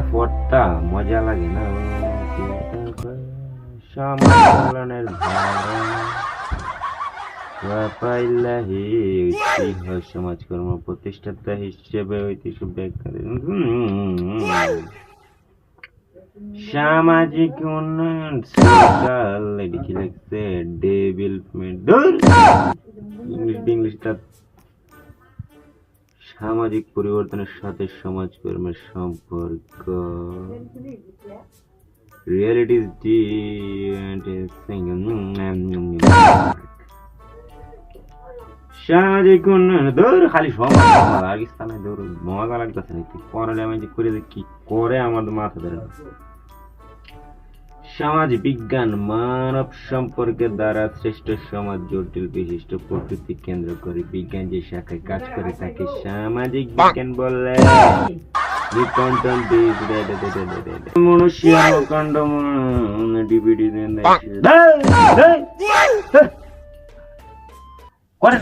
পড়তা মজা লাগে না সমাজ কল্যাণের পাইলাহি সমাজকর্ম প্রতিষ্ঠাতা হিসেবে ঐতিহ্য ব্যাখ্যা সামাজিক উন্নয়ন সোশ্যাল এদিকে লিখছে ডেভেলপমেন্ট ইংলিশটা সামাজিক পরিবর্তনের সাথে সমাজকর্মের সম্পর্ক রিয়েলিটিজ সামাজিক উন্নয়ন দৌড় খালি সমাজ আর স্থানে দৌড় মজা লাগতেছে নাকি পড়ালে আমি যে করে কি করে আমার মাথা ধরে সমাজ বিজ্ঞান মানব সম্পর্কের দ্বারা শ্রেষ্ঠ সমাজ জটিল বিশিষ্ট প্রকৃতি কেন্দ্র করে বিজ্ঞান যে শাখায় কাজ করে তাকে সামাজিক বিজ্ঞান বলে মনুষ্য কাণ্ড ডিভিডি করে